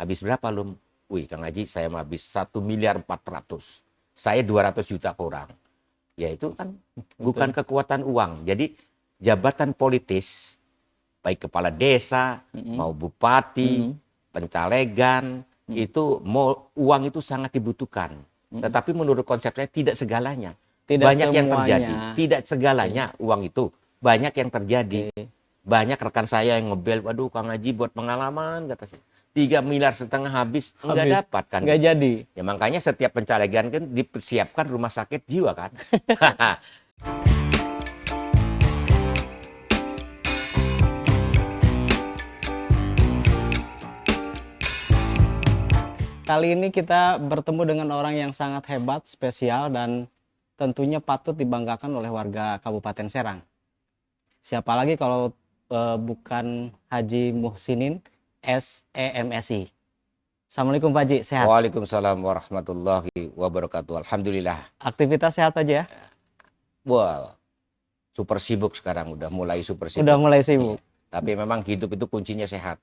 Habis berapa lu? Wih, Kang Haji, saya mau habis 1.400.000.000. Saya 200 juta kurang. Ya itu kan bukan kekuatan uang. Jadi jabatan politis, baik kepala desa, mau bupati, pencalegan, itu mau uang itu sangat dibutuhkan. Tetapi menurut konsep saya tidak segalanya. Tidak Banyak yang semuanya. terjadi. Tidak segalanya uang itu. Banyak yang terjadi. Banyak rekan saya yang ngebel, waduh Kang Haji buat pengalaman, kata saya. 3,5 miliar habis, enggak dapat kan. Enggak jadi. Ya makanya setiap pencalegan kan dipersiapkan rumah sakit jiwa kan. Kali ini kita bertemu dengan orang yang sangat hebat, spesial, dan tentunya patut dibanggakan oleh warga Kabupaten Serang. Siapa lagi kalau bukan Haji Muhsinin SEMSI. Assalamualaikum Pak Haji, sehat? Waalaikumsalam warahmatullahi wabarakatuh. Alhamdulillah. Aktivitas sehat aja ya? Wah, super sibuk sekarang, udah mulai super sibuk. Udah mulai sibuk. Tapi memang hidup itu kuncinya sehat.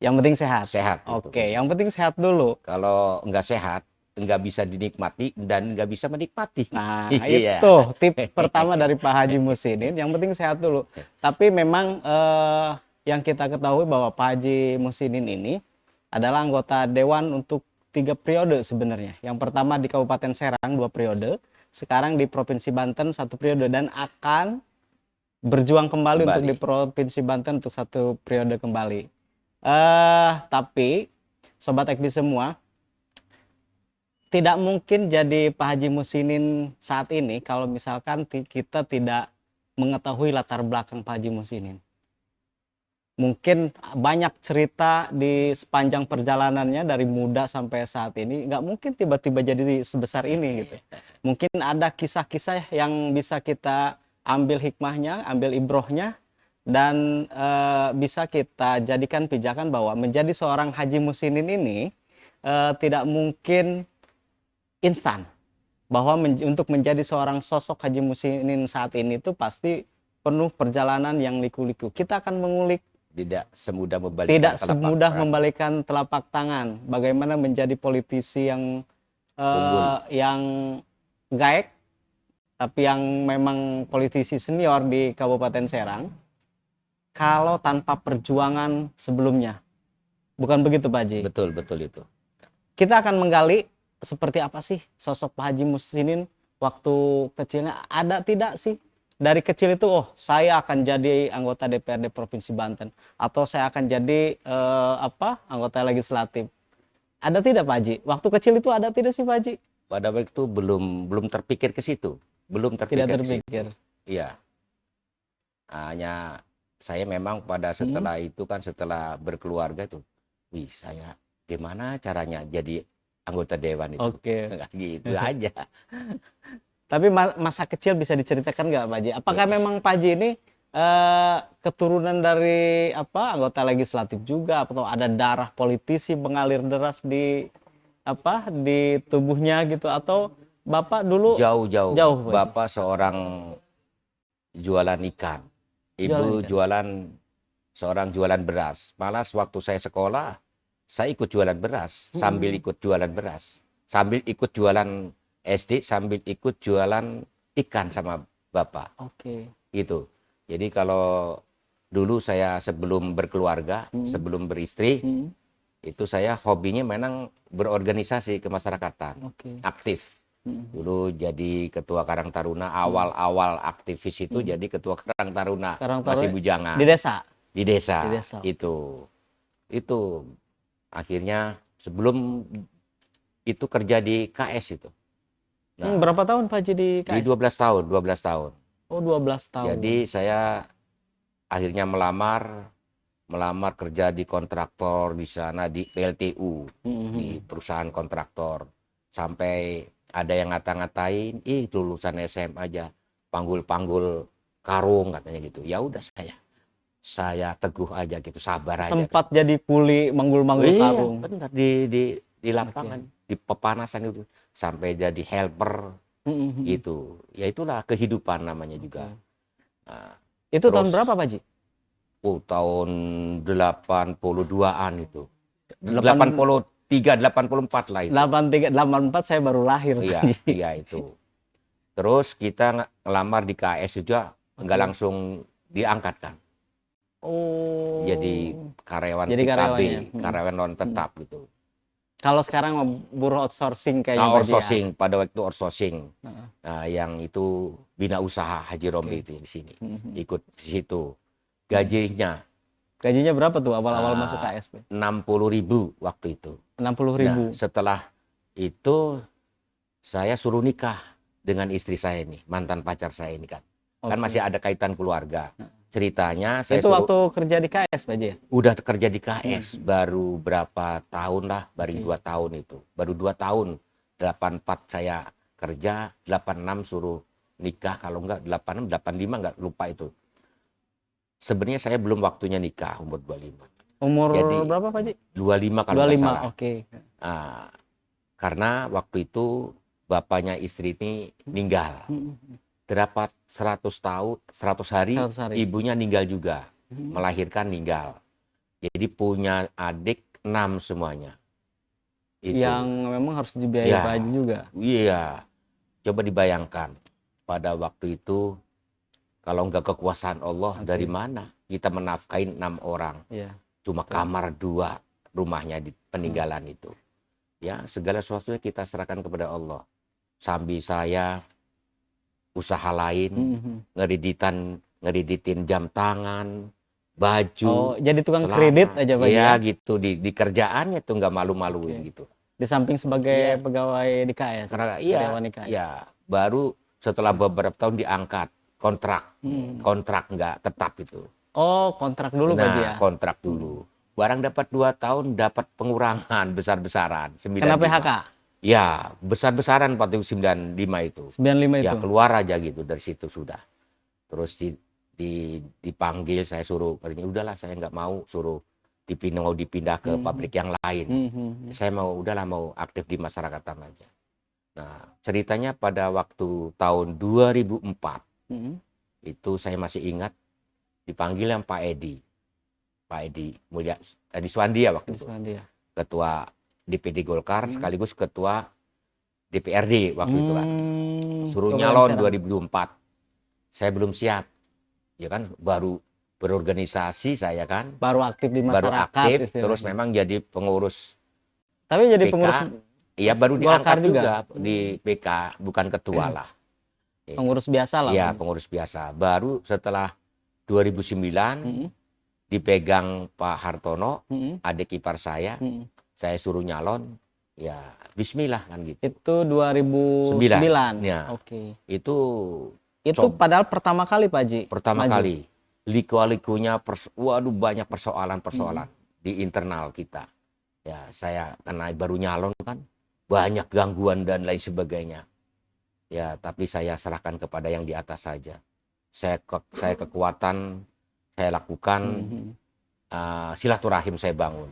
Yang penting sehat. Sehat. Oke, yang penting sehat dulu. Kalau nggak sehat, nggak bisa dinikmati dan nggak bisa menikmati. Nah, Iya. itu tips pertama dari Pak Haji Muhsinin. Yang penting sehat dulu. Tapi memang yang kita ketahui bahwa Pak Haji Muhsinin ini adalah anggota dewan untuk 3 periode sebenarnya. Yang pertama di Kabupaten Serang 2 periode, sekarang di Provinsi Banten 1 periode, dan akan berjuang kembali untuk di Provinsi Banten untuk 1 periode kembali. Tapi Sobat Ekbi semua, tidak mungkin jadi Pak Haji Muhsinin saat ini kalau misalkan kita tidak mengetahui latar belakang Pak Haji Muhsinin. Mungkin banyak cerita di sepanjang perjalanannya dari muda sampai saat ini, nggak mungkin tiba-tiba jadi sebesar ini gitu. Mungkin ada kisah-kisah yang bisa kita ambil hikmahnya, ambil ibrohnya, dan bisa kita jadikan pijakan bahwa menjadi seorang Haji Muhsinin ini tidak mungkin instan. Bahwa untuk menjadi seorang sosok Haji Muhsinin saat ini itu pasti penuh perjalanan yang liku-liku. Kita akan mengulik tidak semudah membalikan telapak tangan. Bagaimana menjadi politisi yang gaek, tapi yang memang politisi senior di Kabupaten Serang, kalau tanpa perjuangan sebelumnya. Bukan begitu Pak Haji? Betul itu. Kita akan menggali seperti apa sih sosok Pak Haji Muhsinin waktu kecilnya. Ada tidak sih dari kecil itu, oh saya akan jadi anggota DPRD Provinsi Banten, atau saya akan jadi anggota legislatif. Ada tidak Pak Haji? Waktu kecil itu ada tidak sih Pak Haji? Pada waktu itu belum terpikir ke situ. Tidak terpikir. Iya. Hanya saya memang pada setelah itu kan, setelah berkeluarga tuh, wih saya gimana caranya jadi anggota dewan itu. Oke. Gitu aja. Tapi masa kecil bisa diceritakan nggak Pak Haji? Apakah memang Pak Haji ini keturunan dari anggota legislatif juga, atau ada darah politisi mengalir deras di tubuhnya gitu, atau Bapak dulu jauh Pak Bapak seorang jualan ikan, ibu seorang jualan beras. Malah waktu saya sekolah, saya ikut jualan beras, sambil ikut jualan beras, sambil ikut jualan SD, sambil ikut jualan ikan sama Bapak. Oke. Gitu. Jadi kalau dulu saya sebelum berkeluarga, sebelum beristri, itu saya hobinya memang berorganisasi kemasyarakatan, aktif. Dulu jadi ketua Karang Taruna, awal-awal aktivis itu jadi ketua Karang Taruna, masih bujangan. Di desa? Di desa. Itu. Akhirnya sebelum itu kerja di KS itu. Nah, berapa tahun Pak Haji di KS? Di 12 tahun. Oh, 12 tahun. Jadi saya akhirnya melamar kerja di kontraktor di sana, di PLTU, di perusahaan kontraktor. Sampai ada yang ngata-ngatain, ih lulusan SMA aja, panggul-panggul karung katanya gitu. Ya udah saya teguh aja gitu, sabar aja. Sempat jadi kuli manggul-manggul karung. Iya, benar di lapangan, di pepanasan itu, sampai jadi helper gitu. Ya itulah kehidupan namanya juga. Nah, itu tahun berapa Pak Haji? Tahun 82-an itu. 83, 84 lah itu. 83, 84 saya baru lahir. Iya, Pak Haji. iya itu. Terus kita ngelamar di KS juga nggak langsung diangkat kan. Oh. Jadi karyawan Jadi TKB, karyawannya. karyawan non tetap gitu. Kalau sekarang mah buruh outsourcing kayaknya Nah, Pak Haji ya. outsourcing, pada waktu outsourcing. Heeh. Nah, yang itu bina usaha Haji Romli itu di sini. Mhm. Ikut di situ. Gajinya Gajinya berapa tuh awal-awal Ah, masuk KSP? 60.000 waktu itu. 60.000. Nah, setelah itu saya suruh nikah dengan istri saya ini, mantan pacar saya ini kan. Kan Oke. masih ada kaitan keluarga. Ceritanya saya Itu suruh waktu kerja di KS Pak Haji ya? udah kerja di KS baru berapa tahun lah, baru 2 tahun itu. Baru 2 tahun. 84 saya kerja, 86 suruh nikah, kalau enggak 86, 85 enggak lupa itu. Sebenarnya saya belum waktunya nikah umur 25. Umur Jadi, berapa Pak Haji? 25 kalau nggak 25, salah. oke. Ah, karena waktu itu bapaknya istri ini meninggal. Terdapat 100 tahun, 100 hari, 100 hari. ibunya meninggal juga. Melahirkan meninggal. Jadi punya adik 6 semuanya. Itu. Yang memang harus dibiayai Ya. Pak Haji juga. Iya. Coba dibayangkan pada waktu itu kalau nggak kekuasaan Allah dari mana kita menafkahin 6 orang. Iya. Cuma kamar 2 rumahnya di peninggalan itu. Ya, segala sesuatunya kita serahkan kepada Allah. Sambil saya usaha lain, ngeditin jam tangan, baju, Oh, jadi tukang celana. kredit aja Pak Haji Iya ya? gitu, di kerjaannya tuh nggak malu-maluin gitu. Di samping sebagai Iya. pegawai di KS. Karena iya, karyawan di KS. ya baru setelah beberapa tahun diangkat kontrak nggak tetap itu. Oh, kontrak dulu Pak Haji ya? Nah, kontrak dulu. Barang dapat 2 tahun dapat pengurangan besar-besaran. 95. Kena PHK? Ya, besar-besaran waktu 95 itu. 95 Ya itu? keluar aja gitu dari situ sudah. Terus dipanggil, saya suruh, udahlah saya nggak mau, suruh dipindah ke pabrik yang lain. Saya udahlah mau aktif di masyarakatan aja. Nah, ceritanya pada waktu tahun 2004 itu saya masih ingat dipanggil yang Pak Edi Suwandia waktu itu, ketua DPD Golkar sekaligus ketua DPRD waktu itu kan. Suruh nyalon 2004. Saya belum siap. Ya kan, baru berorganisasi saya kan. Baru aktif di Baru masyarakat. aktif, istilahnya. terus memang jadi pengurus Tapi jadi PK. pengurus Iya, baru Golkar diangkat juga di PK, bukan ketua lah. pengurus biasa lah. Iya, pengurus biasa. Baru setelah 2009 dipegang Pak Hartono, adik ipar saya suruh nyalon, ya bismillah kan gitu. Itu 2009. Ya. Oke. Itu Padahal pertama kali Pak Haji. pertama maju. kali. Liku-likunya, waduh banyak persoalan-persoalan di internal kita. Ya, saya karena baru nyalon kan, banyak gangguan dan lain sebagainya. Ya, tapi saya serahkan kepada yang di atas saja. Saya kekuatan, saya lakukan, silaturahim saya bangun.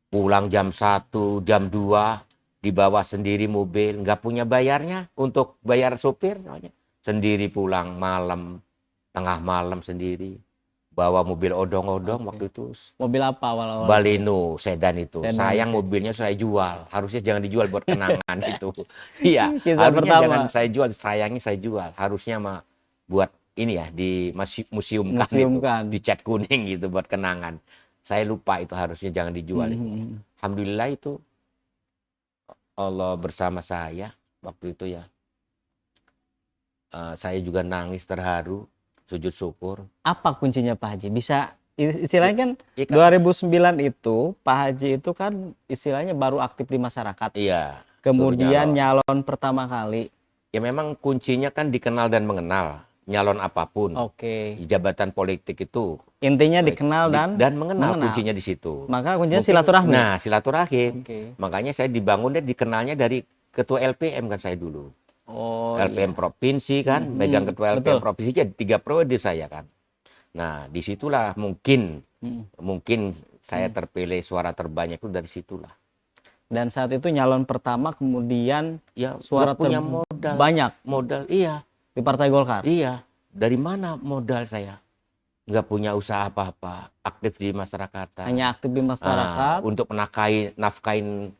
Pulang jam 1, jam 2, dibawa sendiri mobil, nggak punya bayarnya untuk bayar sopir. Sendiri pulang malam, tengah malam sendiri. Bawa mobil odong-odong waktu itu. Mobil apa awal-awal? Baleno sedan itu. Sedan. Sayang mobilnya saya jual. Harusnya jangan dijual buat kenangan itu. Iya, Kisah harusnya pertama. jangan saya jual. Sayangnya saya jual. Harusnya mah buat ini ya, di museumkan itu. Museumkan. Di cat kuning gitu buat kenangan. Saya lupa itu harusnya jangan dijual itu. Alhamdulillah itu Allah bersama saya waktu itu ya. Saya juga nangis terharu, sujud syukur. Apa kuncinya Pak Haji? Bisa istilahnya kan Iya kan? 2009 itu Pak Haji itu kan istilahnya baru aktif di masyarakat. Iya. Kemudian suruh nyalon pertama kali. Ya memang kuncinya kan dikenal dan mengenal. Nyalon apapun. Oke. Jabatan politik itu. Intinya dikenal dan mengenal kuncinya di situ. Maka kuncinya Mungkin- silaturahmi. Nah, silaturahim. Oke. Makanya saya dibangunnya dikenalnya dari ketua LPM kan saya dulu. Oh, LPM provinsi kan, megang ketua LPM betul. provinsi aja 3 periode saya kan. Nah, disitulah mungkin saya terpilih suara terbanyak itu dari situlah. Dan saat itu nyalon pertama kemudian Ya, suara nggak punya modal. banyak Modal, iya. di Partai Golkar. Iya. Dari mana modal saya? nggak punya usaha apa-apa, aktif di masyarakat. Hanya aktif di masyarakat, Untuk nafkain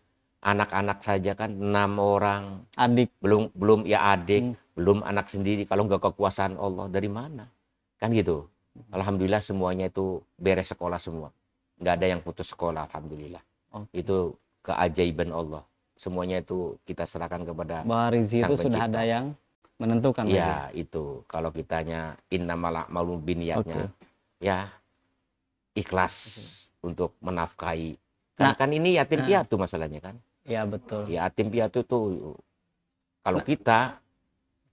anak-anak saja kan 6 orang, adik. belum ya adik, Hmm. belum anak sendiri. Kalau nggak kekuasaan Allah dari mana? Kan gitu. Alhamdulillah semuanya itu beres sekolah semua. Nggak ada yang putus sekolah, alhamdulillah. Oke. Itu keajaiban Allah. Semuanya itu kita serahkan kepada Bahwa rezeki Sang itu sudah Pencipta. ada yang menentukan. Pak Haji. Ya, itu. Kalau kitanya innamal a'malu binniyatnya, ya ikhlas untuk menafkahi. Kan ini yatim piatu masalahnya kan. Ya betul. Ya, yatim piatu tuh kalau kita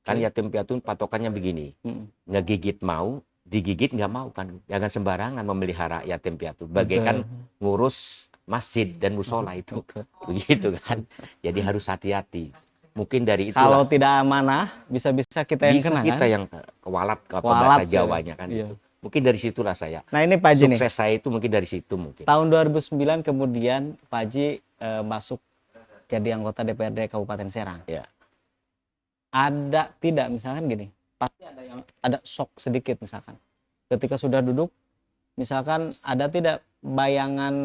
kan yatim piatu patokannya begini. Ngegigit mau, digigit nggak mau kan. Jangan sembarangan memelihara yatim piatu. Bagaikan ngurus masjid dan musola itu. Begitu kan. Jadi harus hati-hati. Mungkin dari itulah. Kalau tidak amanah, bisa-bisa kita yang kena Kita kan? yang kewalat ke Kualat, bahasa ya. Jawanya kan. Iya. Gitu. Mungkin dari situlah saya. Nah ini Pak Haji nih, Sukses saya itu mungkin dari situ mungkin. tahun 2009 kemudian Pak Haji masuk jadi anggota DPRD Kabupaten Serang. Ya. Ada tidak misalkan gini, pasti ada shock sedikit misalkan. Ketika sudah duduk, misalkan ada tidak bayangan,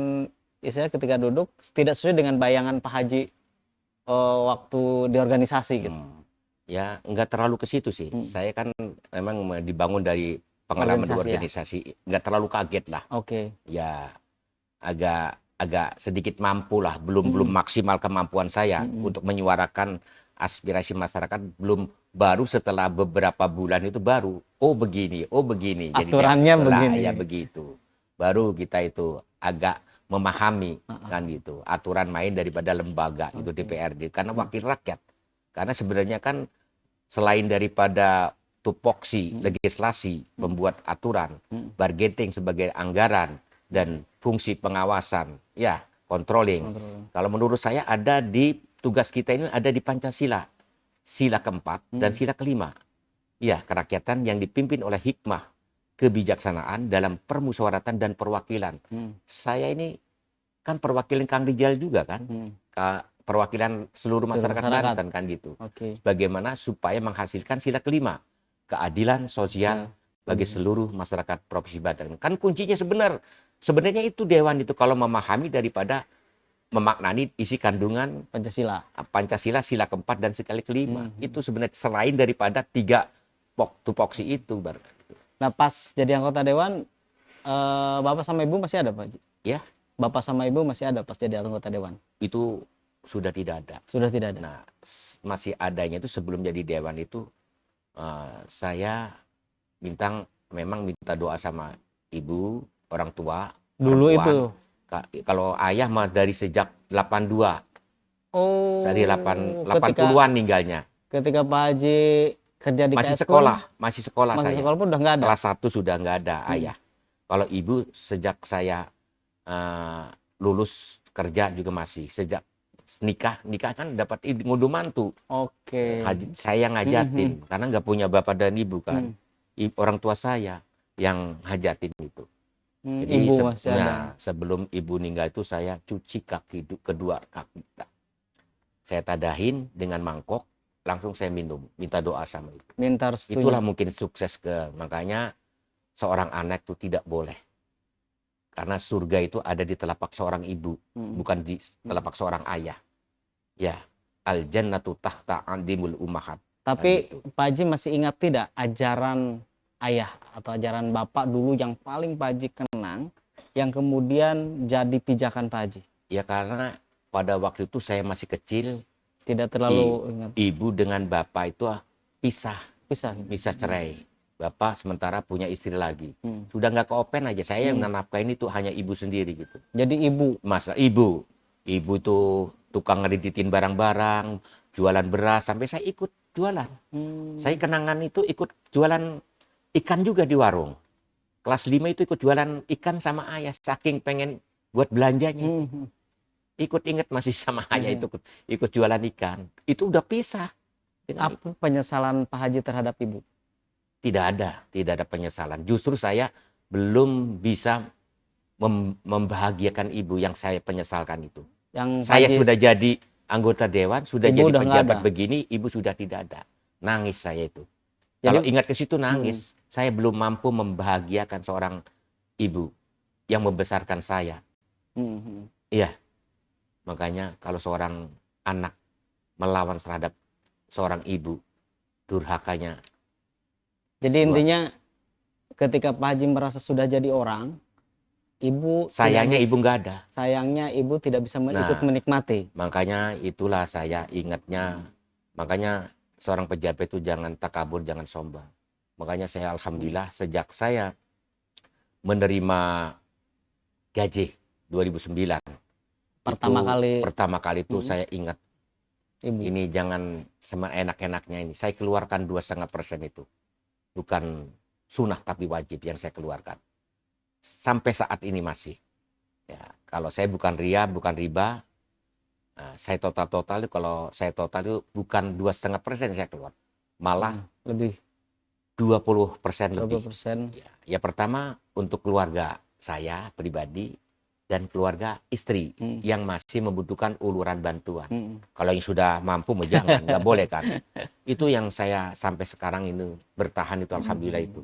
istilahnya ketika duduk tidak sesuai dengan bayangan Pak Haji waktu di organisasi gitu. Ya, nggak terlalu ke situ sih. Saya kan memang dibangun dari pengalaman organisasi, nggak terlalu kaget lah. Oke. Ya, agak sedikit mampu lah, belum maksimal kemampuan saya untuk menyuarakan aspirasi masyarakat, baru setelah beberapa bulan itu baru begini. Aturannya begini. Ya begitu. Baru kita itu agak memahami kan gitu. Aturan main daripada lembaga itu DPRD karena wakil rakyat. Karena sebenarnya kan selain daripada tupoksi legislasi, pembuat aturan, bargaining sebagai anggaran dan fungsi pengawasan, ya controlling. Kalau menurut saya ada di tugas kita ini ada di Pancasila, sila keempat dan sila kelima. Ya, kerakyatan yang dipimpin oleh hikmah, kebijaksanaan dalam permusyawaratan dan perwakilan. Saya ini kan perwakilan Kang Rijal juga kan, perwakilan seluruh masyarakat Banten kan gitu. Bagaimana supaya menghasilkan sila kelima, keadilan sosial bagi seluruh masyarakat Provinsi Banten. Kan kuncinya sebenarnya itu Dewan itu kalau memahami daripada memaknani isi kandungan Pancasila sila keempat dan sila kelima. Itu sebenarnya selain daripada 3 tupoksi itu. Nah pas jadi anggota Dewan, Bapak sama Ibu masih ada Pak Haji? Ya. Bapak sama Ibu masih ada pas jadi anggota Dewan? Itu sudah tidak ada. Sudah tidak ada. Nah, masih adanya itu sebelum jadi Dewan itu saya memang minta doa sama ibu, orang tua. Dulu perempuan. itu? Kalau ayah mah dari sejak 82. Oh. Dari 80-an ninggalnya. Ketika Pak Haji kerja di masih KS sekolah, masih sekolah masih saya. sekolah pun udah nggak ada. Kelas 1 sudah nggak ada ayah. Kalau ibu sejak saya lulus kerja juga masih. Sejak nikah kan dapat ngunduh mantu. Oke. Saya ngajatin karena nggak punya bapak dan ibu kan. Orang tua saya yang ngajatin itu. Jadi Ibu masih ada. Sebelum ibu meninggal itu saya cuci kedua kaki. Saya tadahin dengan mangkok, langsung saya minum, minta doa sama ibu. Minta restunya. Itulah mungkin sukses makanya seorang anak itu tidak boleh. Karena surga itu ada di telapak seorang ibu, bukan di telapak seorang ayah. Ya, al jannatu tahta andimul ummahat. Tapi Pak Haji masih ingat tidak ajaran ayah atau ajaran bapak dulu yang paling Pak Haji kenang, yang kemudian jadi pijakan Pak Haji? Ya karena pada waktu itu saya masih kecil. Tidak terlalu ingat. Ibu dengan bapak itu pisah cerai. Bapak sementara punya istri lagi. Sudah nggak keopen aja. Saya yang menafkahin itu hanya ibu sendiri gitu. Jadi ibu? Ibu tuh tukang ngeditin barang-barang, jualan beras, sampai saya ikut jualan. Saya kenangan itu ikut jualan ikan juga di warung. Kelas 5 itu ikut jualan ikan sama ayah, saking pengen buat belanjanya. Ikut inget masih sama ayah itu ikut jualan ikan. Itu udah pisah. Apa penyesalan Pak Haji terhadap ibu? Tidak ada penyesalan. Justru saya belum bisa membahagiakan ibu yang saya penyesalkan itu. Saya sudah jadi anggota dewan, sudah jadi pejabat begini, ibu sudah tidak ada. Nangis saya itu. Kalau ingat ke situ nangis. saya belum mampu membahagiakan seorang ibu yang membesarkan saya. Iya, makanya kalau seorang anak melawan terhadap seorang ibu, durhakanya. Jadi intinya ketika Pak Haji merasa sudah jadi orang, ibu Sayangnya tidak ibu nggak ada. sayangnya ibu tidak bisa ikut Nah, menikmati. makanya itulah saya ingatnya. Makanya seorang pejabat itu jangan takabur, jangan sombong. Makanya saya alhamdulillah sejak saya menerima gaji 2009 pertama kali itu saya ingat Ibu. ini jangan enak-enaknya ini. Saya keluarkan 2,5% itu. Bukan sunnah tapi wajib yang saya keluarkan. Sampai saat ini masih. Ya, kalau saya bukan ria, bukan riba, saya total itu kalau saya total itu bukan 2,5% saya keluar. Malah Lebih 20% lebih. 20%. Ya, pertama untuk keluarga saya pribadi dan keluarga istri yang masih membutuhkan uluran bantuan. Kalau yang sudah mampu jangan, nggak boleh kan. Itu yang saya sampai sekarang ini bertahan itu alhamdulillah itu.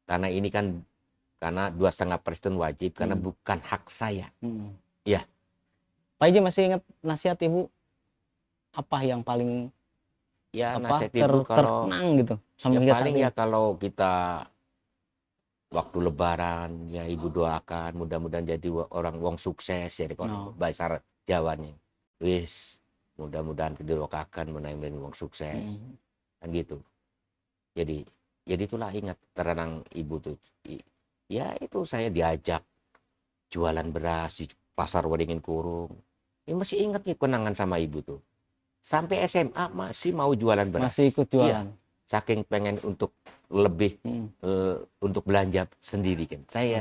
Karena ini kan karena 2,5% wajib karena bukan hak saya. Ya. Pak Haji masih ingat nasihat ibu apa yang paling Nasihat ibu kalau terkenang gitu sampai hingga saat paling ini? ya kalau kita waktu lebaran ya ibu doakan mudah-mudahan jadi orang wong sukses jadi bahasa Jawanya. Wis mudah-mudahan didoakan menjadi wong sukses. Kan gitu. Jadi itulah ingat terenang ibu tuh. Ya itu saya diajak jualan beras di pasar Waringin Kurung. Ini masih ingat nih kenangan sama ibu tuh. Sampai SMA masih mau jualan beras. Masih ikut jualan. Iya, saking pengen untuk lebih untuk belanja sendiri kan. Saya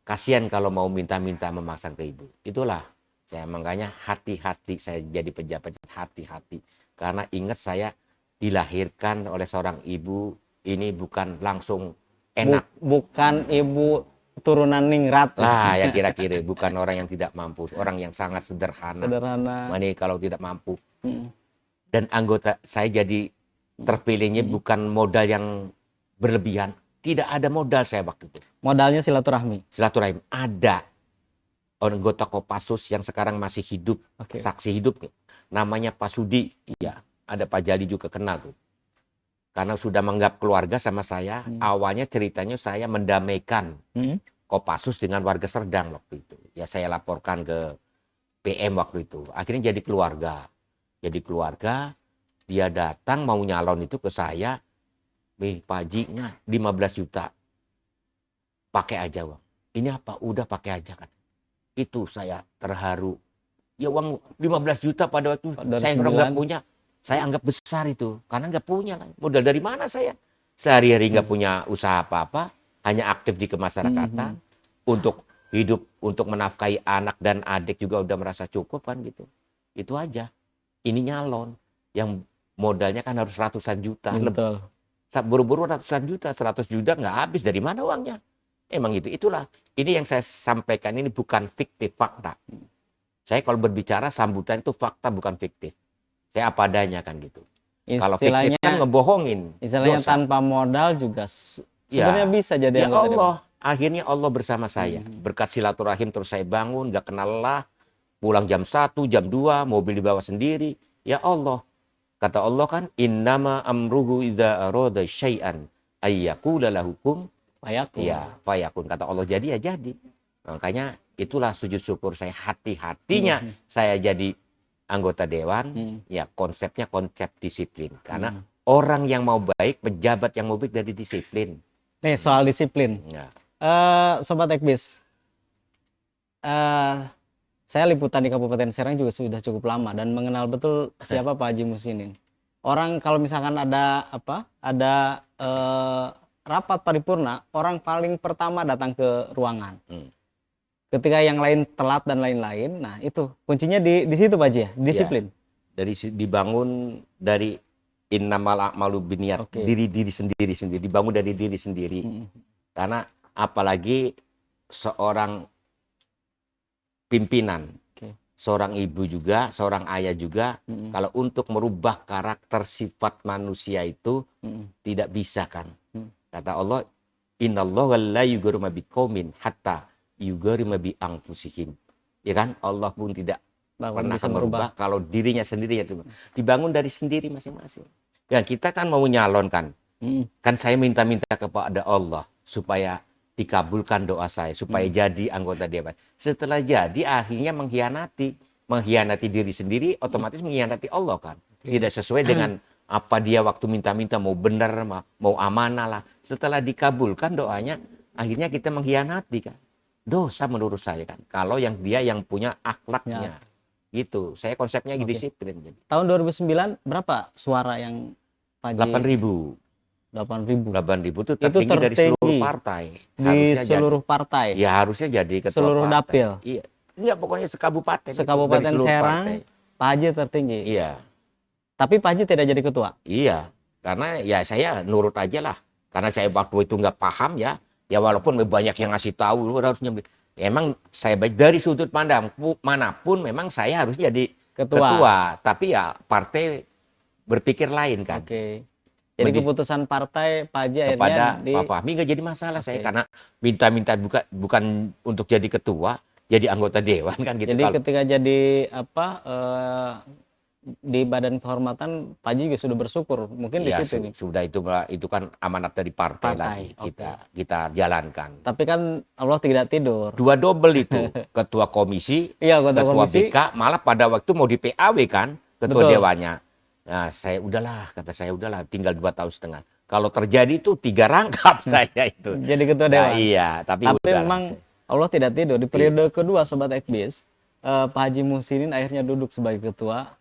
kasihan kalau mau minta-minta memaksa ke ibu. Itulah saya makanya hati-hati saya jadi pejabat hati-hati karena ingat saya dilahirkan oleh seorang ibu ini bukan langsung enak. Bukan ibu turunan ningrat lah ya kira-kira bukan orang yang tidak mampu, orang yang sangat sederhana. Mana kalau tidak mampu. Dan anggota saya jadi terpilihnya bukan modal yang berlebihan, tidak ada modal saya waktu itu. Modalnya silaturahmi. Silaturahim ada anggota Kopassus yang sekarang masih hidup, saksi hidup, namanya Pak Sudi, iya ada Pak Jali juga kenal tuh. Karena sudah menganggap keluarga sama saya, awalnya ceritanya saya mendamaikan Kopassus dengan warga Serdang waktu itu. Ya saya laporkan ke PM waktu itu. Akhirnya jadi keluarga. Jadi keluarga, dia datang mau nyalon itu ke saya, Pak Haji, 15 juta. Pakai aja uang. Ini apa? Udah pakai aja kan. Itu saya terharu. Ya uang 15 juta pada waktu saya nggak punya. Saya anggap besar itu, karena nggak punya. Modal dari mana saya? Sehari-hari nggak punya usaha apa-apa, hanya aktif di kemasyarakatan. Untuk hidup, untuk menafkahi anak dan adik juga udah merasa cukup kan gitu. Itu aja. Ini nyalon, yang modalnya kan harus ratusan juta. Betul. Buru-buru ratusan juta, 100 juta nggak habis, dari mana uangnya? Emang itulah. Ini yang saya sampaikan ini bukan fiktif, fakta. Saya kalau berbicara sambutan itu fakta bukan fiktif. Saya apa adanya kan gitu. Kalau fiktif kan ngebohongin. Istilahnya dosa. Tanpa modal juga sebenarnya bisa jadi ya Allah. Akhirnya Allah bersama saya. Berkat silaturahim terus saya bangun, gak kenal lelah. Pulang jam 1, jam 2, mobil dibawa sendiri. Ya Allah. Kata Allah kan, innama amruhu idza arada syai'an ayyaqula lahu kun fayakun. Ya, fayakun. Kata Allah jadi ya jadi. Makanya itulah sujud syukur saya hati-hatinya saya jadi anggota dewan, ya konsepnya konsep disiplin. Karena orang yang mau baik, pejabat yang mau baik dari disiplin. Nih soal disiplin. Ya. Sobat Ekbis, saya liputan di Kabupaten Serang juga sudah cukup lama dan mengenal betul siapa Pak Haji Muhsinin. Orang kalau misalkan ada rapat paripurna, orang paling pertama datang ke ruangan. Ketika yang lain telat dan lain-lain, nah itu kuncinya di situ Pak Haji ya, disiplin. Ya, dibangun dari innamal a'malu binniyat, diri sendiri, dibangun dari diri sendiri. Karena apalagi seorang pimpinan, seorang ibu juga, seorang ayah juga, kalau untuk merubah karakter sifat manusia itu tidak bisa kan. Kata Allah, Innallaha la yughayyiru ma biqaumin hatta yughayyiru ma bi anfusihim. Ya kan? Allah pun tidak pernah Bisa akan merubah. merubah kalau dirinya sendiri itu dibangun dari sendiri masing-masing. Ya kita kan mau nyalonkan. Kan saya minta-minta kepada Allah supaya dikabulkan doa saya, supaya jadi anggota dewan. Setelah jadi akhirnya mengkhianati diri sendiri, otomatis mengkhianati Allah kan. Tidak sesuai dengan apa dia waktu minta-minta, mau benar, mau amanah lah. Setelah dikabulkan doanya, akhirnya kita mengkhianati kan. Dosa menurut saya kan. Kalau yang dia yang punya akhlaknya. Gitu. Saya konsepnya disiplin. Tahun 2009 berapa suara yang Pak Haji? 8.000. 8.000. 8.000 itu tertinggi dari seluruh partai. Di Harusnya seluruh jadi, partai. ya harusnya jadi ketua seluruh partai. dapil. Iya. Enggak, pokoknya sekabupaten. Sekabupaten Serang, partai. Pak Haji tertinggi. Iya. Tapi Pak Haji tidak jadi ketua. Iya. Karena ya saya nurut aja lah. Karena saya waktu itu nggak paham ya. Ya walaupun banyak yang ngasih tahu, lu harusnya. Emang saya baik dari sudut pandang manapun memang saya harus jadi ketua. Tapi ya partai berpikir lain kan. Oke. Jadi keputusan partai Pak Haji kepada akhirnya Pak Fahmi nggak jadi masalah saya karena minta-minta bukan untuk jadi ketua, jadi anggota dewan kan gitu. Jadi ketika jadi di Badan Kehormatan Pak Haji juga sudah bersyukur mungkin ya, di situ nih. Sudah itu kan amanat dari partai lagi kita jalankan. Tapi kan Allah tidak tidur. 2 double itu ketua komisi, ketua BK, malah pada waktu mau di PAW kan ketua dewannya. Nah, kata saya udahlah tinggal 2 tahun setengah. Kalau terjadi itu 3 rangkap saya itu. Jadi ketua dewan. Iya, tapi memang Allah tidak tidur. Di periode kedua Sobat Ekbis, Pak Haji Muhsinin akhirnya duduk sebagai ketua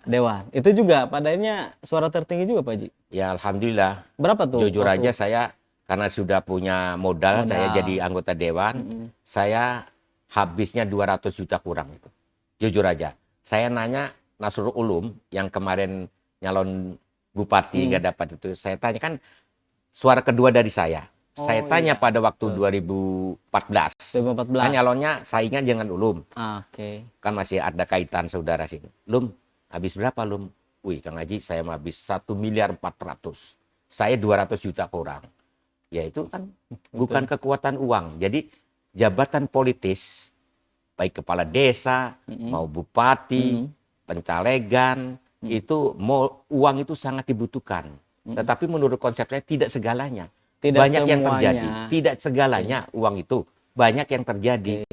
dewan. Itu juga padanya suara tertinggi juga Pak Haji. Ya alhamdulillah. Berapa tuh? Jujur aja saya karena sudah punya modal. Saya jadi anggota dewan. Saya habisnya 200 juta kurang itu. Jujur aja. Saya nanya Nasrul Ulum yang kemarin nyalon bupati nggak dapat itu. Saya tanya kan suara kedua dari saya. Saya tanya pada waktu 2014. Kan nyalonnya saingan jangan Ulum. Kan masih ada kaitan saudara sini. Lum, habis berapa Lum? Wih Kang Haji saya habis 1.400.000.000. Saya 200 juta kurang. Ya itu kan bukan kekuatan uang. Jadi jabatan politis baik kepala desa mau bupati, pencalegan itu mau uang itu sangat dibutuhkan. Tetapi menurut konsep saya tidak segalanya. Banyak yang terjadi. Tidak segalanya uang itu. Banyak yang terjadi.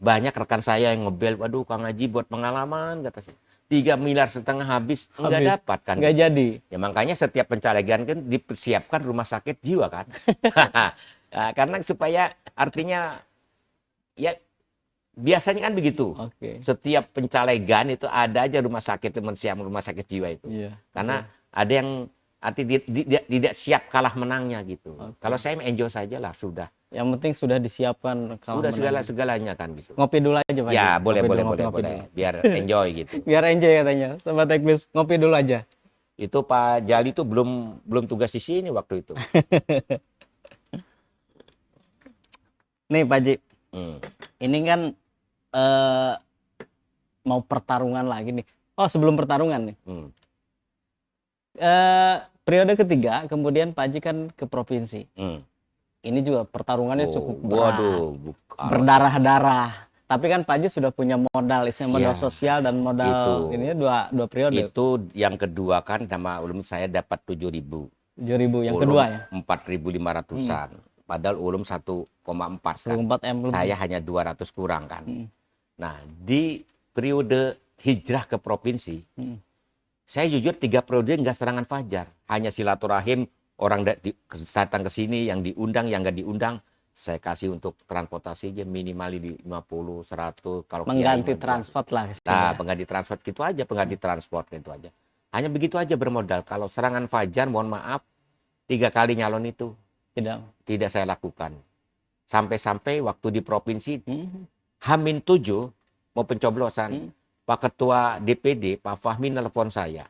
Banyak rekan saya yang ngebel, waduh Kang Haji buat pengalaman kata saya. 3,5 miliar habis enggak dapat kan. Enggak jadi. Ya makanya setiap pencalegan kan dipersiapkan rumah sakit jiwa kan. Nah, karena supaya artinya ya biasanya kan begitu. Setiap pencalegan itu ada aja rumah sakit itu menyiapkan rumah sakit jiwa itu. Karena ada yang tidak siap kalah menangnya gitu. Kalau saya enjoy saja lah sudah. Yang penting sudah disiapkan sudah segalanya kan gitu. Ngopi dulu aja Pak. Ya, boleh. Biar enjoy gitu. Biar enjoy katanya. Sobat Ekbis, ngopi dulu aja. Itu Pak Jali tuh belum tugas di sini waktu itu. Nih Pak Haji. Ini kan mau pertarungan lagi nih. Oh, sebelum pertarungan nih. Periode ketiga kemudian Pak Haji kan ke provinsi. Ini juga pertarungannya cukup berat. Berdarah-darah. Tapi kan Pak Haji sudah punya modal, modal sosial dan modal ini dua periode. Itu yang kedua kan sama Ulum saya dapat 7.000. 7.000 yang kedua ya. 4.500-an. Padahal Ulum 1,4 kan. 1,4 M lebih. Saya hanya 200 kurang kan. Nah, di periode hijrah ke provinsi, saya jujur 3 periode nggak serangan fajar. Hanya silaturahim, orang datang ke sini, yang diundang, yang nggak diundang, saya kasih untuk transportasi aja minimal di 50, 100. Kalau mengganti transport lah. Nah, pengganti transport gitu aja, pengganti transport gitu aja. Hanya begitu aja bermodal. Kalau serangan fajar, mohon maaf, 3 kali nyalon itu tidak saya lakukan. Sampai-sampai waktu di provinsi, H-7 mau pencoblosan, Pak Ketua DPD, Pak Fahmi nelpon saya.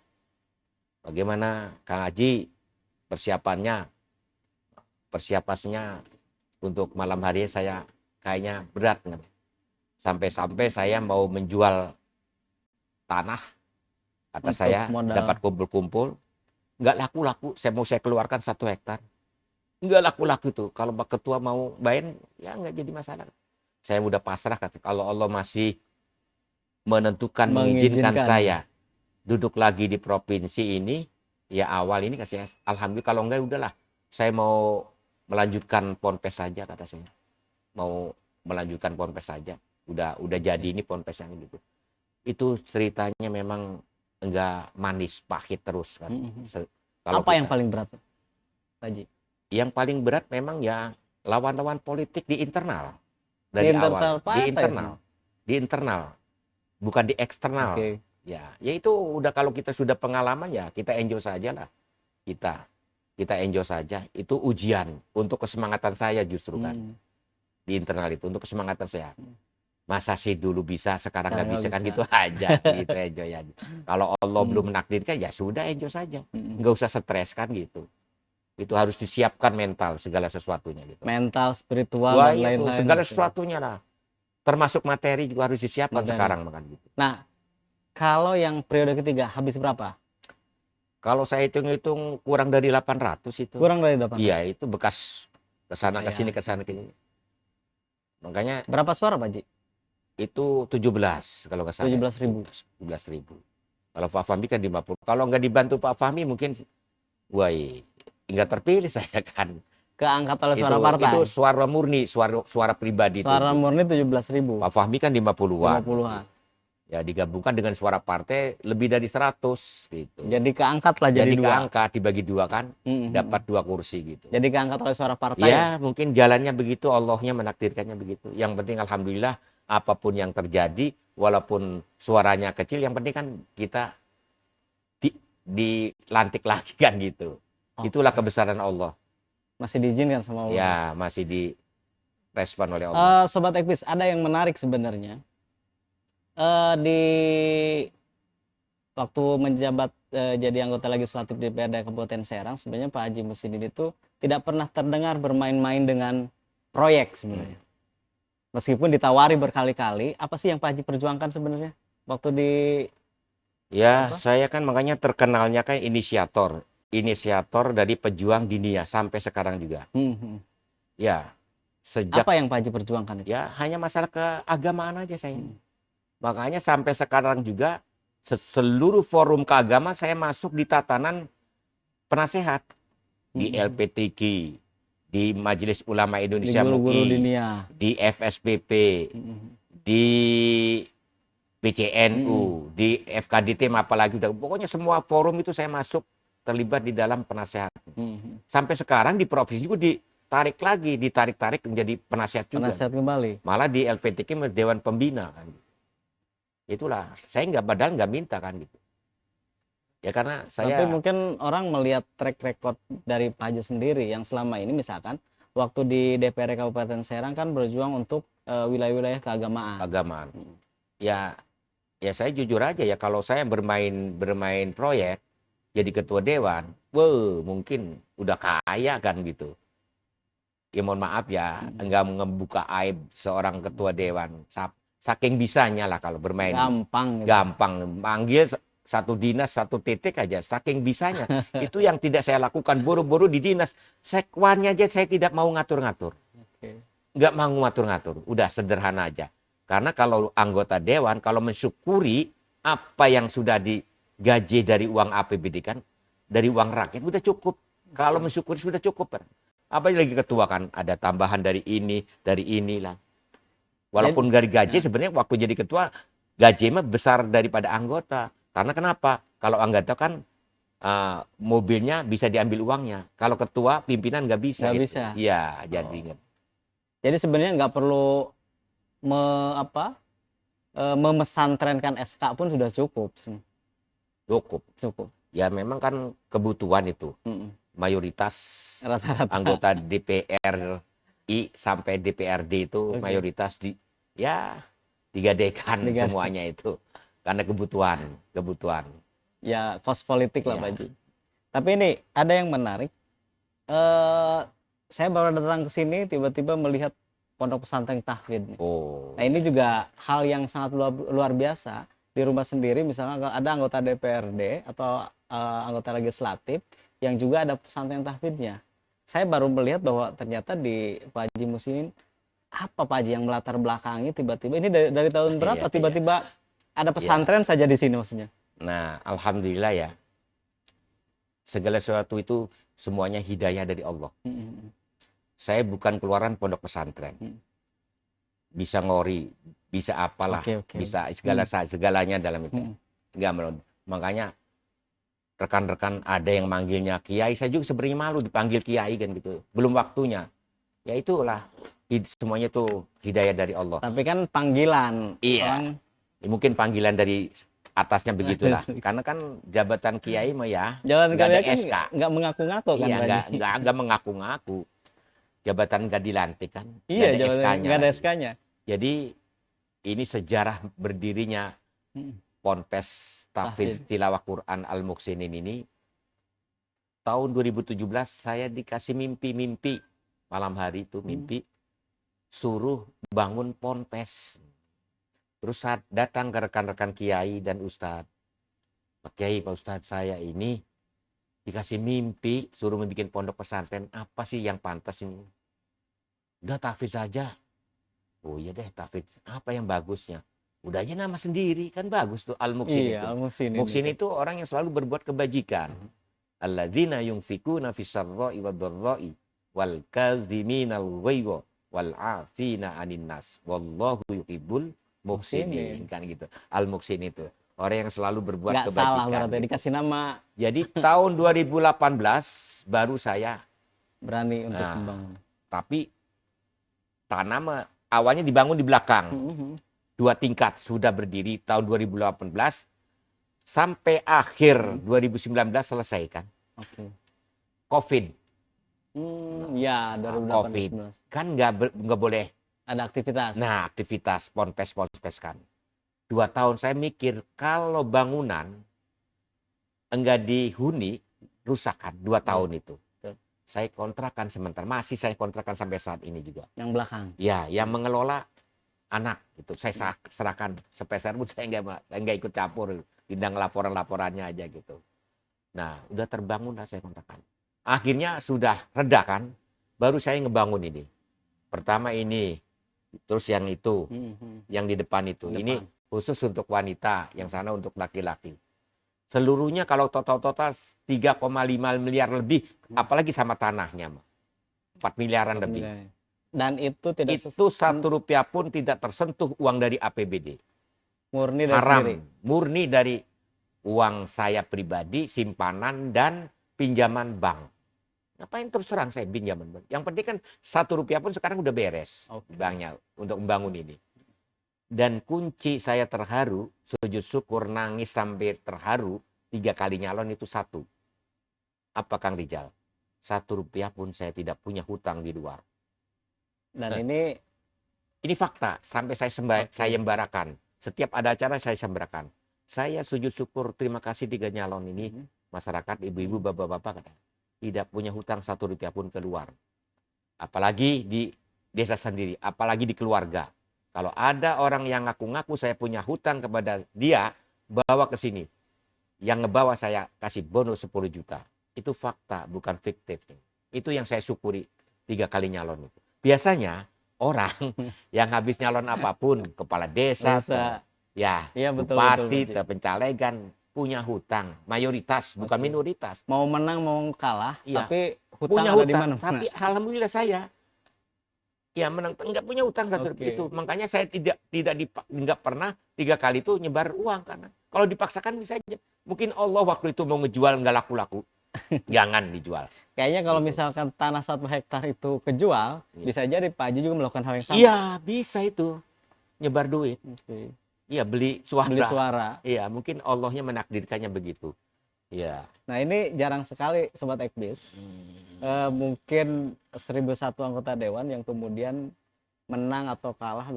Bagaimana Kang Haji persiapannya untuk malam hari saya kayaknya berat. Sampai-sampai saya mau menjual tanah, kata saya, dapat kumpul-kumpul, nggak laku-laku, saya keluarkan 1 hektar. nggak laku-laku tuh. Kalau Pak Ketua mau main, ya nggak jadi masalah. Saya udah pasrah, kata, kalau Allah masih mengizinkan saya duduk lagi di provinsi ini, ya awal ini kasih alhamdulillah, kalau enggak udahlah, saya mau melanjutkan ponpes saja, kata saya. Mau melanjutkan ponpes saja. Udah jadi ini ponpesnya gitu. Itu ceritanya memang enggak manis, pahit terus kan. Kalau Apa kita, yang paling berat, Pak Haji? yang paling berat memang ya lawan-lawan politik di internal. Di Dari internal awal partai, di internal. Di internal. Bukan di eksternal. Oke. Ya itu udah, kalau kita sudah pengalaman ya kita enjoy saja lah. Kita enjoy saja. Itu ujian untuk kesemangatan saya justru kan. Di internal itu untuk kesemangatan saya. Masa sih dulu bisa, sekarang nggak bisa kan, gitu aja. Gitu enjoy aja. Kalau Allah belum menakdirkan ya sudah, enjoy saja. Nggak usah stres kan gitu. Itu harus disiapkan mental segala sesuatunya gitu. Mental, spiritual, Wah, dan iya tuh, lain-lain. segala gitu. sesuatunya lah. Termasuk materi juga harus disiapkan sekarang makan gitu. Nah, kalau yang periode ketiga habis berapa? Kalau saya hitung-hitung kurang dari 800 itu. Kurang dari 8. Iya, itu bekas kesana Lumayan. kesini kesana sini. Makanya Berapa suara, Pak Haji? itu 17 kalau nggak salah. 17.000. 17.000. Kalau Pak Fahmi kan 50. Kalau nggak dibantu Pak Fahmi mungkin, wah, nggak terpilih saya kan. Keangkat oleh suara partai. Itu suara murni, suara pribadi. Suara murni 17.000. Pak Fahmi kan 50-an. 50-an. Ya digabungkan dengan suara partai lebih dari 100 gitu. Jadi keangkat lah jadi dua. Keangkat, dibagi dua kan, dapat 2 kursi gitu. Jadi keangkat oleh suara partai. Ya mungkin jalannya begitu, Allahnya menakdirkannya begitu. Yang penting alhamdulillah, apapun yang terjadi, walaupun suaranya kecil, yang penting kan kita dilantik lagi kan gitu. Itulah kebesaran Allah. Masih diizinkan sama Allah. Ya masih direspon oleh Allah. Sobat Ekbis, ada yang menarik sebenarnya. Di waktu menjabat jadi anggota legislatif DPRD Kabupaten Serang, sebenarnya Pak Haji Muhyiddin itu tidak pernah terdengar bermain-main dengan proyek sebenarnya. Meskipun ditawari berkali-kali, apa sih yang Pak Haji perjuangkan sebenarnya waktu di Ya, saya kan makanya terkenalnya kan inisiator dari pejuang dinia sampai sekarang juga. Ya, sejak apa yang Pak Haji perjuangkan itu? ya hanya masalah keagamaan aja saya. Makanya sampai sekarang juga seluruh forum keagamaan saya masuk di tatanan penasehat, di LPTQ, di Majelis Ulama Indonesia MUI, di FSPP, di PCNU, di FKDT, apalagi pokoknya semua forum itu saya masuk, terlibat di dalam penasehat. Sampai sekarang di provinsi juga ditarik menjadi penasehat juga. Penasehat kembali. Malah di LPTQ Dewan Pembina kan. Itulah, saya padahal nggak minta kan gitu. Ya karena saya. Tapi mungkin orang melihat track record dari Pak Haji sendiri yang selama ini, misalkan waktu di DPRD Kabupaten Serang kan berjuang untuk wilayah-wilayah keagamaan. Ya saya jujur aja ya, kalau saya bermain proyek jadi ketua dewan, mungkin udah kaya kan gitu. Ya mohon maaf ya, enggak ngebuka aib seorang ketua dewan. Saking bisanya lah kalau bermain. Gampang. Manggil satu dinas, satu titik aja. Saking bisanya. Itu yang tidak saya lakukan. Buru-buru di dinas. Sekwannya aja saya tidak mau ngatur-ngatur. Nggak mau ngatur-ngatur. Udah sederhana aja. Karena kalau anggota dewan, kalau mensyukuri apa yang sudah digaji dari uang APBD kan, dari uang rakyat, udah cukup. Kalau mensyukuri sudah cukup. Apa lagi ketua kan, ada tambahan dari inilah. Walaupun dari gaji sebenarnya waktu jadi ketua, gaji mah besar daripada anggota. Karena kenapa? Kalau anggota kan mobilnya bisa diambil uangnya. Kalau ketua pimpinan nggak bisa. Nggak bisa. Iya, jadi. Jadi sebenarnya nggak perlu memesantrenkan SK pun sudah cukup. Cukup. Ya memang kan kebutuhan itu. Mayoritas Rata-rata anggota DPRI sampai DPRD itu mayoritas digadekan semuanya itu karena kebutuhan. Ya kos politik lah Pak Haji. Tapi ini ada yang menarik. Saya baru datang ke sini tiba-tiba melihat pondok pesantren tahfidz. Nah ini juga hal yang sangat luar biasa. Di rumah sendiri misalnya ada anggota DPRD atau anggota legislatif yang juga ada pesantren tahfidznya. saya baru melihat bahwa ternyata di Pak Haji Musinin, apa Pak Haji yang melatar belakangi tiba-tiba ini dari tahun berapa Iya, tiba-tiba ada pesantren saja di sini maksudnya? Nah, alhamdulillah ya. Segala sesuatu itu semuanya hidayah dari Allah. Saya bukan keluaran pondok pesantren. Bisa ngori, bisa apalah, Oke. bisa segalanya dalam itu. Enggak menurut. Makanya rekan-rekan ada yang manggilnya kiai, saya juga sebenarnya malu dipanggil kiai kan gitu. Belum waktunya. Ya itulah semuanya itu hidayah dari Allah. Tapi kan panggilan. Iya. Orang, Mungkin panggilan dari atasnya begitulah. Karena kan jabatan kiai mah ya jalan nggak ada kalian kan SK. nggak mengaku-ngaku kan Iya, Pak Haji? nggak mengaku-ngaku. Jabatan nggak dilantik kan. Iya, Nggak ada SK-nya. nggak ada SK-nya. Jadi ini sejarah berdirinya Ponpes Tahfidz Tilawah Quran Al-Muksinin ini. Tahun 2017 saya dikasih mimpi malam hari itu mimpi suruh bangun ponpes. Terus saat datang ke rekan-rekan kiai dan ustadz, Pak Kiai, Pak Ustadz, saya ini dikasih mimpi suruh membuat pondok pesantren, apa sih yang pantas ini? Udah tahfidz saja. Oh iya deh tahfidz, apa yang bagusnya? Udah aja nama sendiri, kan bagus tuh Al-Muksin itu. Al-Muksinin. Muksin itu orang yang selalu berbuat kebajikan. Alladzina yunfikuna fis-sarra'i wad-dharra'i wal kadziminal ghaidha wal 'afina 'anin nas. Wallahu yuhibbul muksinin, kan gitu. Al-Muksin itu orang yang selalu berbuat Nggak kebajikan. salah berarti gitu. dikasih nama. Jadi tahun 2018 baru saya Berani untuk membangun. tapi tanah awalnya dibangun di belakang. 2 tingkat sudah berdiri tahun 2018 sampai akhir 2019 selesai kan. Oke. Covid. Ya, 2018. Covid. Kan nggak boleh. Ada aktivitas. Nah, aktivitas ponpes kan. 2 tahun saya mikir kalau bangunan enggak dihuni rusak kan 2 tahun itu. Saya kontrakan sementara, masih saya kontrakan sampai saat ini juga. Yang belakang. Ya, yang mengelola anak gitu. Saya serahkan sepeser pun saya enggak ikut campur, bidang laporan-laporannya aja gitu. Nah, udah terbangun lah saya kontrakan. Akhirnya sudah reda kan, baru saya ngebangun ini. Pertama ini, terus yang itu, yang di depan itu. Ini khusus untuk wanita, yang sana untuk laki-laki. Seluruhnya kalau total 3,5 miliar lebih, apalagi sama tanahnya, 4 miliaran lebih. Dan itu tidak Itu 1 rupiah pun tidak tersentuh uang dari APBD. murni dari Haram, sendiri. murni dari uang saya pribadi, simpanan dan pinjaman bank. Ngapain terus terang saya pinjaman bank? Yang penting kan 1 rupiah pun sekarang udah beres banknya untuk membangun ini. Dan kunci saya terharu, sujud syukur, nangis sampai terharu, 3 kali nyalon itu 1. Apa Kang Rijal? 1 rupiah pun saya tidak punya hutang di luar. Dan ini fakta, sampai saya sembarakan. Setiap ada acara saya sembarakan. Saya sujud syukur, terima kasih 3 nyalon ini, masyarakat, ibu-ibu, bapak-bapak, tidak punya hutang 1 rupiah pun keluar. Apalagi di desa sendiri, apalagi di keluarga. Kalau ada orang yang ngaku-ngaku saya punya hutang kepada dia, bawa ke sini. Yang ngebawa saya kasih bonus 10 juta. Itu fakta, bukan fiktif. Itu yang saya syukuri 3 kali nyalon itu. Biasanya orang yang habis nyalon apapun, kepala desa, ya, bupati, pencalegan, punya hutang. Mayoritas, bukan minoritas. Mau menang, mau kalah, tapi hutang punya ada di mana? Tapi alhamdulillah saya ya menang, enggak punya utang 1 rupiah itu. Makanya saya enggak pernah 3 kali itu nyebar uang, karena kalau dipaksakan bisa aja. Mungkin Allah waktu itu mau ngejual enggak laku-laku. Jangan dijual. Kayaknya kalau misalkan tanah 1 hektar itu kejual, bisa jadi Pak Haji juga melakukan hal yang sama. Iya, bisa itu. Nyebar duit. Iya, beli suara. Beli suara. Iya, mungkin Allahnya menakdirkannya begitu. Iya. Nah, ini jarang sekali Sobat Ekbis. Mungkin 1001 anggota dewan yang kemudian menang atau kalah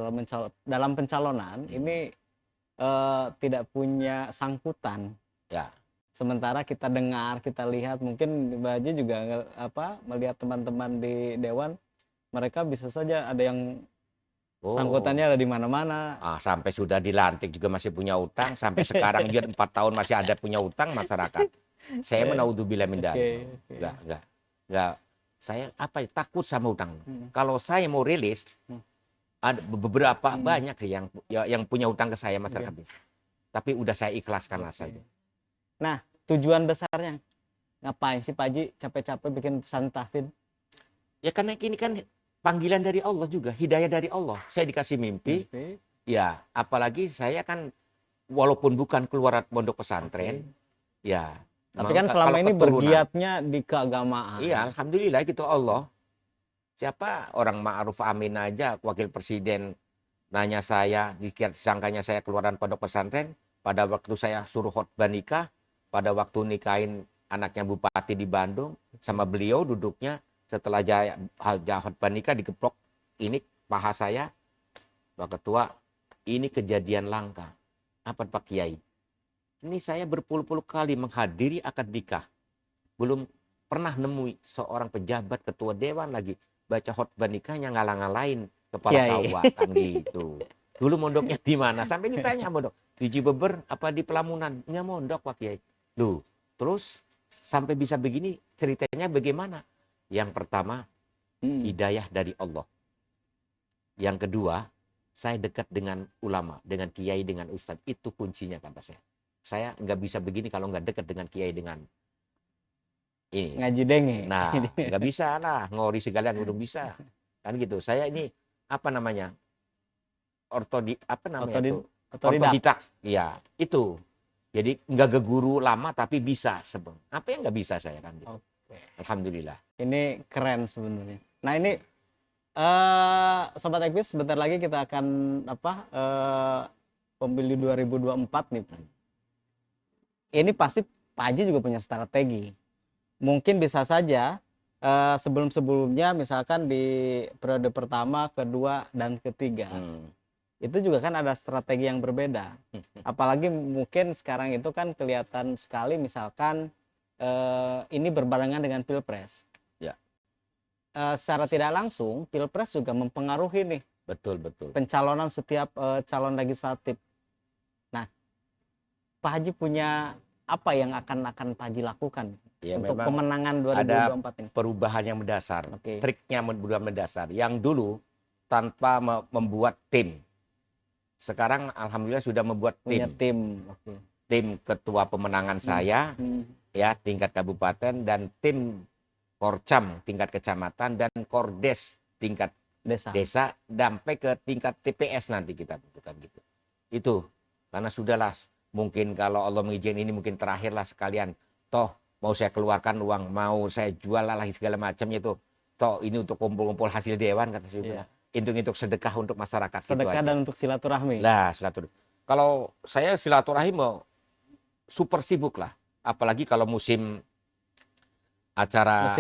dalam pencalonan ini tidak punya sangkutan. Ya. Sementara kita dengar, kita lihat, mungkin Mbak Haji juga melihat teman-teman di dewan, mereka bisa saja ada yang sangkutannya ada di mana-mana. Sampai sudah dilantik juga masih punya utang, sampai sekarang juga 4 tahun masih ada punya utang masyarakat. Saya menaudzubillah min dzalik. Enggak. Saya takut sama utang. Kalau saya mau rilis, ada beberapa banyak sih yang punya utang ke saya masyarakat desa. Tapi udah saya ikhlaskan saja. Nah, tujuan besarnya ngapain sih Pak Haji capek-capek bikin pesan tahfidz? Ya karena ini kan panggilan dari Allah juga, hidayah dari Allah. Saya dikasih mimpi, ya apalagi saya kan walaupun bukan keluar pondok pesantren, ya. Tapi kan selama ini bergiatnya di keagamaan. Iya, alhamdulillah gitu Allah. Siapa orang ma'ruf amin aja, wakil presiden nanya saya, disangkanya saya keluaran pondok pesantren, pada waktu saya suruh khotbah nikah, pada waktu nikahin anaknya bupati di Bandung, sama beliau duduknya, setelah khotbah nikah dikeplok, ini paha saya, Pak Ketua, ini kejadian langka. Apa Pak Kiai? Ini saya berpuluh-puluh kali menghadiri akad nikah. Belum pernah nemui seorang pejabat ketua dewan lagi baca khotbah nikahnya ngalang-ngalain kepala kawah kan gitu. Dulu mondoknya di mana? Sampai ditanya mondok di Cibeber apa di Pelamunan? Nggak mondok Pak Kiai. Loh, terus sampai bisa begini ceritanya bagaimana? Yang pertama, hidayah dari Allah. Yang kedua, saya dekat dengan ulama, dengan kiai, dengan ustadz. Itu kuncinya kata saya. Saya nggak bisa begini kalau nggak dekat dengan kiai, dengan ini. Ngaji denge. Nah, nggak bisa lah, ngori segala yang belum bisa. Kan gitu. Saya ini apa namanya? Otodidak. Ya, itu. Jadi nggak ke guru lama tapi bisa sebenarnya. Apa yang nggak bisa saya kan gitu. Alhamdulillah. Ini keren sebenarnya. Nah, ini Sobat Equis, sebentar lagi kita akan pemilu 2024 nih. Ini pasti Pak Haji juga punya strategi. Mungkin bisa saja sebelum-sebelumnya misalkan di periode pertama, kedua, dan ketiga. Itu juga kan ada strategi yang berbeda. Apalagi mungkin sekarang itu kan kelihatan sekali misalkan ini berbarengan dengan Pilpres. Ya. Secara tidak langsung Pilpres juga mempengaruhi nih. Betul. Pencalonan setiap calon legislatif. Nah, Pak Haji punya apa yang akan Pak Haji lakukan untuk pemenangan 2024 ini? Ada perubahan yang mendasar, triknya berubah mendasar. Yang dulu tanpa membuat tim, sekarang alhamdulillah sudah membuat tim. Tim ketua pemenangan saya, ya tingkat kabupaten, dan tim Korcam tingkat kecamatan, dan Kordes tingkat desa, sampai ke tingkat TPS nanti kita bukan gitu. Itu karena sudahlah. Mungkin kalau Allah mengizinkan ini mungkin terakhir lah sekalian. Toh mau saya keluarkan uang, mau saya jual lah segala macamnya itu. Toh ini untuk kumpul-kumpul hasil dewan kata saya. Untuk sedekah untuk masyarakat. Sedekah gitu dan untuk silaturahmi. Lah silaturahmi. Kalau saya silaturahmi mau super sibuk lah. Apalagi kalau musim acara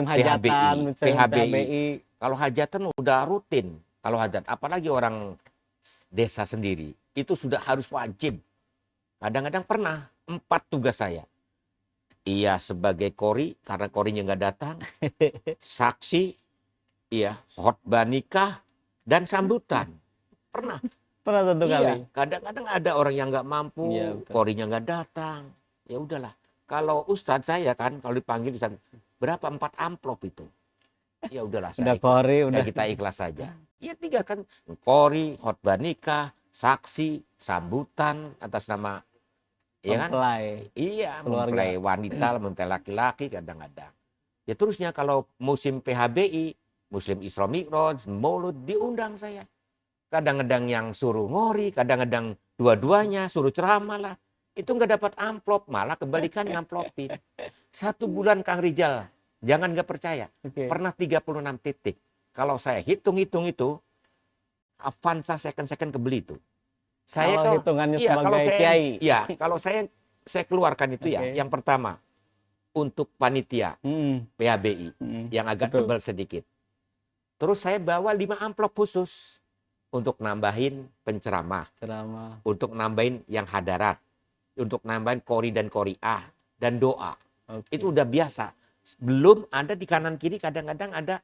PHBI. Kalau hajatan udah rutin. Kalau hajat, apalagi orang desa sendiri, itu sudah harus wajib. Kadang-kadang pernah 4 tugas saya. Iya sebagai kori, karena korinya nggak datang. Saksi, iya khotbah nikah, dan sambutan. Pernah satu kali. Kadang-kadang ada orang yang nggak mampu, korinya nggak datang. Ya udahlah. Kalau ustadz saya kan, kalau dipanggil berapa 4 amplop itu. Ya udahlah. Udah kita ikhlas saja. Iya 3 kan, kori, khotbah nikah, saksi, sambutan atas nama mempelai. Iya, mempelai wanita, mempelai laki-laki kadang-kadang. Ya terusnya kalau musim PHBI, Muslim Isra Mi'raj, Maulud, diundang saya. Kadang-kadang yang suruh ngori, kadang-kadang dua-duanya suruh ceramah lah. Itu nggak dapat amplop, malah kebalikan ngamplopin. 1 bulan Kang Rijal, jangan nggak percaya. Pernah 36 titik. Kalau saya hitung-hitung itu, Avanza second kebeli itu. Saya kalau hitungannya sebagai kiai. Ya, kalau saya keluarkan itu ya. Yang pertama untuk panitia PHBI yang agak tebal sedikit. Terus saya bawa 5 amplop khusus untuk nambahin penceramah, untuk nambahin yang hadarat, untuk nambahin kori dan koriah dan doa. Itu udah biasa. Belum ada di kanan kiri kadang-kadang ada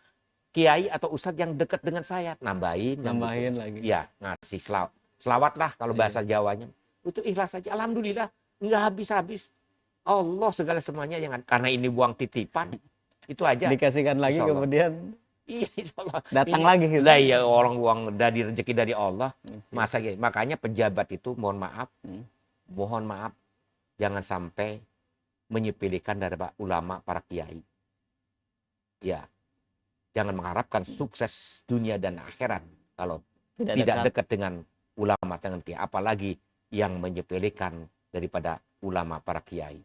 kiai atau ustadz yang dekat dengan saya, nambahin gitu. Lagi. Ya, ngasih selawat lah kalau bahasa Jawanya. Itu ikhlas saja. Alhamdulillah nggak habis-habis. Allah segala semuanya yang karena ini uang titipan. Itu aja. Dikasihkan lagi Insya Allah. kemudian Iya, insya Allah. datang Ini- lagi gitu. Lah iya, orang uang dari rezeki dari Allah. Masa gitu? Makanya pejabat itu mohon maaf, jangan sampai menyepelekan dari ulama para kiai. Ya, jangan mengharapkan sukses dunia dan akhirat kalau tidak dekat dengan ulama dengan kiai, apalagi yang menyepelekan daripada ulama para kiai.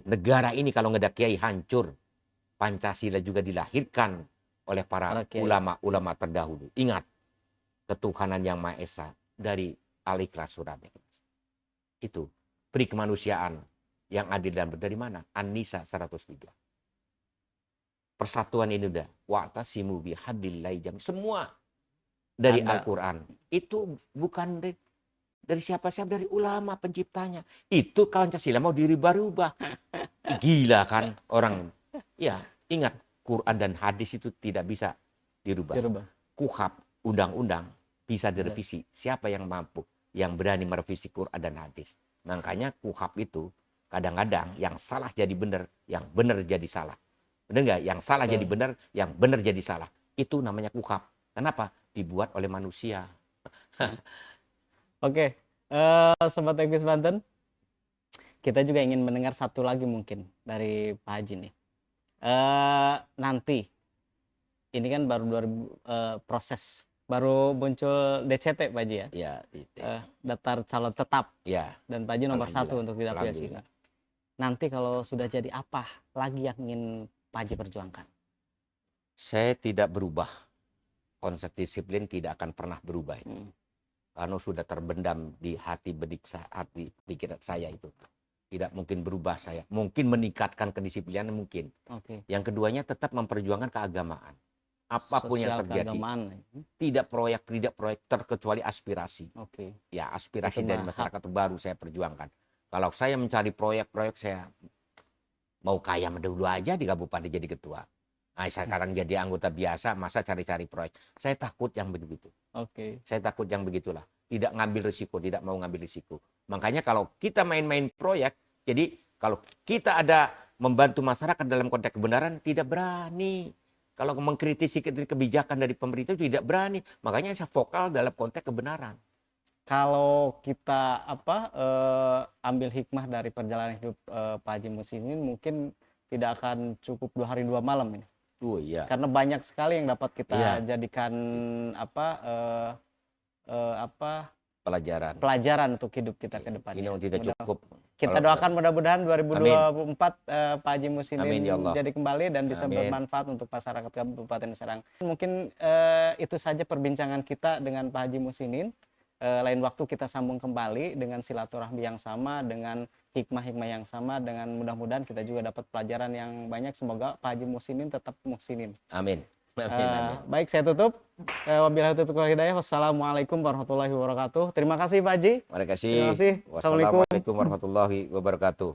Negara ini kalau nggak ada kiai hancur. Pancasila juga dilahirkan oleh para ulama terdahulu. Ingat, ketuhanan yang Maha Esa dari Al-Ikhlas surat. Itu peri kemanusiaan yang adil dan dari mana? An-Nisa 103. Persatuan ini udah wa'tasimu bihablillahi jami'an. Semua dari Al-Quran. Itu bukan dari siapa-siapa, dari ulama penciptanya. Itu Pancasila mau dirubah-rubah. Gila kan orang. Ya, ingat, Quran dan hadis itu tidak bisa dirubah. KUHAP, undang-undang, bisa direvisi. Siapa yang mampu, yang berani merevisi Quran dan hadis. Makanya KUHAP itu kadang-kadang yang salah jadi benar, yang benar jadi salah. Benar nggak? Yang salah jadi benar, yang benar jadi salah. Itu namanya KUHAP. Kenapa? Dibuat oleh manusia. Oke, Sobat Equis Banten, kita juga ingin mendengar satu lagi mungkin dari Pak Haji nih. Nanti ini kan baru proses baru muncul DCT Pak Haji ya. Ya, daftar calon tetap. Ya. Dan Pak Haji nomor 1 untuk tidak sini. Nanti kalau sudah jadi apa lagi yang ingin Pak Haji perjuangkan? Saya tidak berubah. Konsep disiplin tidak akan pernah berubah. Karena sudah terbendam di hati pikiran saya itu. Tidak mungkin berubah saya. Mungkin meningkatkan kedisiplinan mungkin. Yang keduanya tetap memperjuangkan keagamaan. Apapun yang terjadi. Tidak proyek terkecuali aspirasi. Ya, aspirasi dari masyarakat baru saya perjuangkan. Kalau saya mencari proyek-proyek, saya mau kaya dulu aja di kabupaten jadi ketua. Nah, sekarang jadi anggota biasa, masa cari-cari proyek. Saya takut yang begitu. Saya takut yang begitulah. Tidak ngambil risiko, tidak mau ngambil risiko. Makanya kalau kita main-main proyek, jadi kalau kita ada membantu masyarakat dalam konteks kebenaran, tidak berani. Kalau mengkritisi kebijakan dari pemerintah, tidak berani. Makanya saya vokal dalam konteks kebenaran. Kalau kita ambil hikmah dari perjalanan hidup Pak Haji Muslimin, mungkin tidak akan cukup 2 hari 2 malam ini. Iya. Karena banyak sekali yang dapat kita jadikan pelajaran untuk hidup kita ke depannya. Ini tidak cukup. Kita doakan mudah-mudahan 2024 Pak Haji Muslimin ya jadi kembali dan bisa bermanfaat untuk masyarakat Kabupaten Serang. Mungkin itu saja perbincangan kita dengan Pak Haji Muslimin. Lain waktu kita sambung kembali dengan silaturahmi yang sama, dengan hikmah-hikmah yang sama, dengan mudah-mudahan kita juga dapat pelajaran yang banyak. Semoga Pak Haji Muslimin tetap muhsinin. Amin. Baik, saya tutup. Wabillahi taufiq wal hidayah. Wassalamualaikum warahmatullahi wabarakatuh. Terima kasih Pak Haji. Terima kasih. Wassalamualaikum warahmatullahi wabarakatuh.